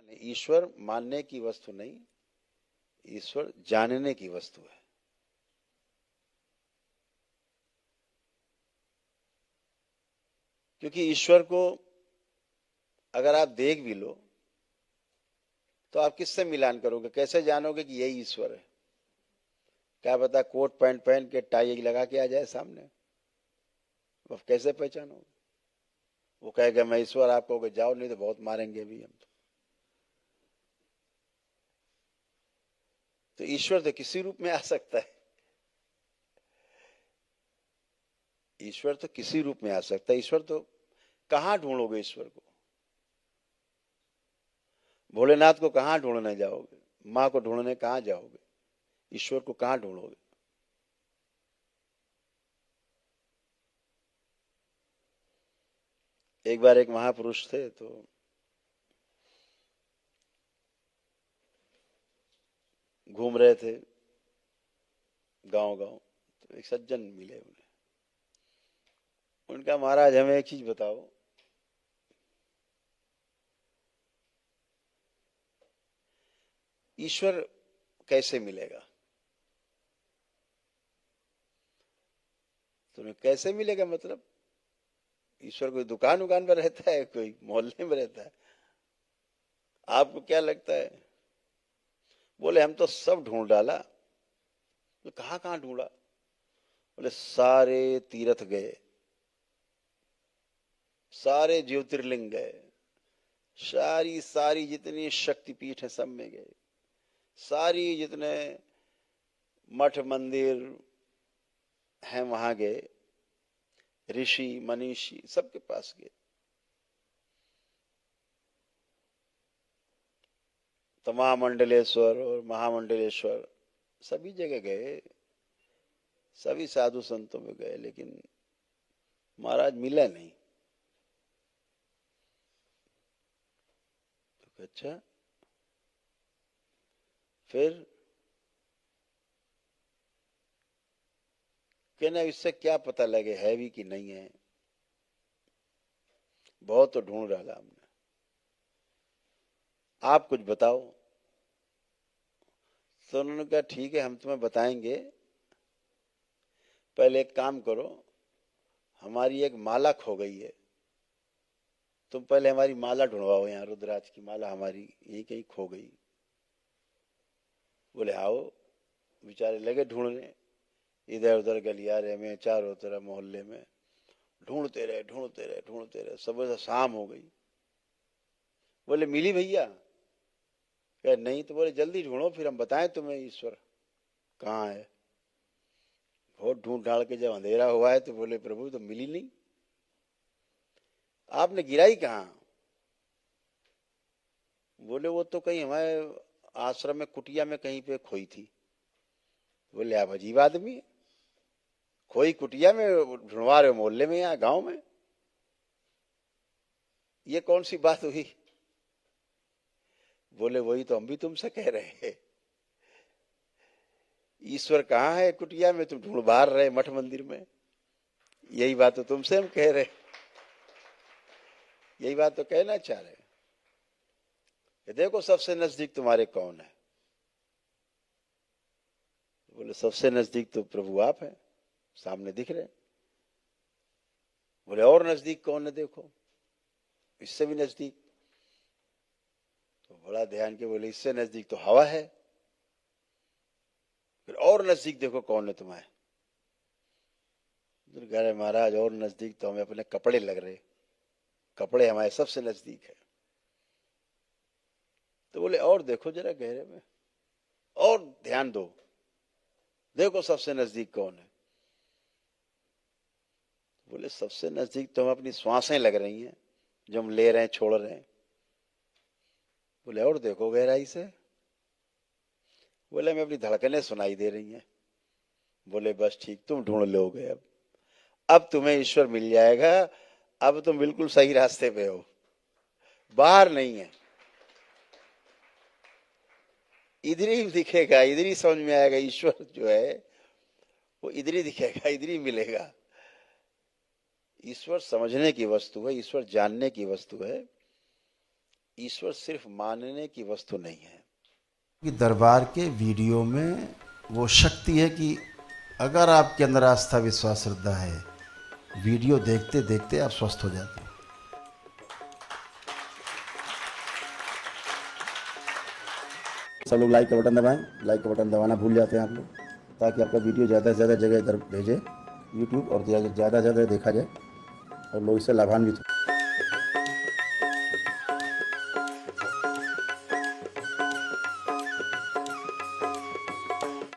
ईश्वर मानने की वस्तु नहीं, ईश्वर जानने की वस्तु है। क्योंकि ईश्वर को अगर आप देख भी लो तो आप किससे मिलान करोगे, कैसे जानोगे कि यही ईश्वर है? क्या पता कोट पैंट पहन के टाई लगा के आ जाए सामने, अब कैसे पहचानोगे? वो कहेगा मैं ईश्वर, आप कहोगे जाओ, नहीं तो बहुत मारेंगे भी हम। तो ईश्वर तो किसी रूप में आ सकता है, ईश्वर तो किसी रूप में आ सकता है। ईश्वर तो कहां ढूंढोगे ईश्वर को? भोलेनाथ को कहां ढूंढने जाओगे? मां को ढूंढने कहां जाओगे? ईश्वर को कहां ढूंढोगे? एक बार एक महापुरुष थे, तो घूम रहे थे गांव गांव, तो एक सज्जन मिले उन्हें। उनका, महाराज हमें एक चीज बताओ, ईश्वर कैसे मिलेगा? तो कैसे मिलेगा मतलब? ईश्वर कोई दुकान उकान पर रहता है, कोई मोहल्ले में रहता है? आपको क्या लगता है? बोले हम तो सब ढूंढ डाला। तो कहां कहां ढूंढा? बोले सारे तीर्थ गए, सारे ज्योतिर्लिंग गए, सारी सारी जितनी शक्तिपीठ है सब में गए, सारी जितने मठ मंदिर हैं वहां गए, ऋषि मनीषी सबके पास गए, तमाम मंडलेश्वर और महामंडलेश्वर सभी जगह गए, सभी साधु संतों में गए, लेकिन महाराज मिला नहीं। तो अच्छा, फिर कहना इससे क्या पता लगे है भी कि नहीं है? बहुत तो ढूंढ डाला हमने, आप कुछ बताओ। तो उन्होंने कहा ठीक है हम तुम्हें बताएंगे, पहले एक काम करो, हमारी एक माला खो गई है, तुम पहले हमारी माला ढूंढवाओ, यहाँ रुद्राक्ष की माला हमारी यहीं कहीं खो गई। बोले आओ। बेचारे लगे ढूंढने, इधर उधर गलियारे में, चारों तरफ मोहल्ले में ढूंढते रहे ढूंढते रहे ढूंढते रहे, सुबह से शाम हो गई। बोले मिली भैया? कहे नहीं। तो बोले जल्दी ढूंढो फिर हम बताएं तुम्हें ईश्वर कहाँ है। बहुत ढूंढ ढाड़ के जब अंधेरा हुआ है तो बोले प्रभु तो मिली नहीं, आपने गिराई कहाँ? बोले वो तो कहीं हमारे आश्रम में कुटिया में कहीं पे खोई थी। बोले आप अजीब आदमी, खोई कुटिया में ढूंढवा रहे हो मोहल्ले में, यहाँ गांव में? ये कौन सी बात हुई? बोले वही तो हम भी तुमसे कह रहे हैं, ईश्वर कहाँ है कुटिया में, तुम ढूंढ बाहर रहे मठ मंदिर में। यही बात तो तुमसे हम कह रहे, यही बात तो कहना चाह रहे। देखो सबसे नजदीक तुम्हारे कौन है? बोले सबसे नजदीक तो प्रभु आप हैं, सामने दिख रहे। बोले और नजदीक कौन है देखो, इससे भी नजदीक? तो बड़ा ध्यान के बोले इससे नजदीक तो हवा है। फिर और नजदीक देखो कौन है तुम्हारे? कह रहे महाराज और नजदीक तो हमें अपने कपड़े लग रहे, कपड़े हमारे सबसे नजदीक है। तो बोले और देखो जरा गहरे में, और ध्यान दो, देखो सबसे नजदीक कौन है? बोले सबसे नजदीक तो हम अपनी श्वासें लग रही हैं, जो हम ले रहे हैं छोड़ रहे हैं। बोले और देखो गहराई से? बोले हमें अपनी धड़कनें सुनाई दे रही हैं। बोले बस ठीक, तुम ढूंढ लोगे अब तुम्हें ईश्वर मिल जाएगा, अब तुम बिल्कुल सही रास्ते पे हो, बाहर नहीं है, इधर ही दिखेगा, इधर ही समझ में आएगा, ईश्वर जो है वो इधर ही दिखेगा, इधर ही मिलेगा। ईश्वर समझने की वस्तु है, ईश्वर जानने की वस्तु है। ईश्वर सिर्फ मानने की वस्तु नहीं है कि दरबार के वीडियो में वो शक्ति है कि अगर आपके अंदर आस्था विश्वास श्रद्धा है, वीडियो देखते देखते आप स्वस्थ हो जाते हैं। सब लोग लाइक का बटन दबाएं, लाइक का बटन दबाना भूल जाते हैं आप लोग, ताकि आपका वीडियो ज़्यादा से ज़्यादा जगह इधर भेजे यूट्यूब और ज़्यादा से ज़्यादा देखा जाए और लोग इससे लाभान्वित हो।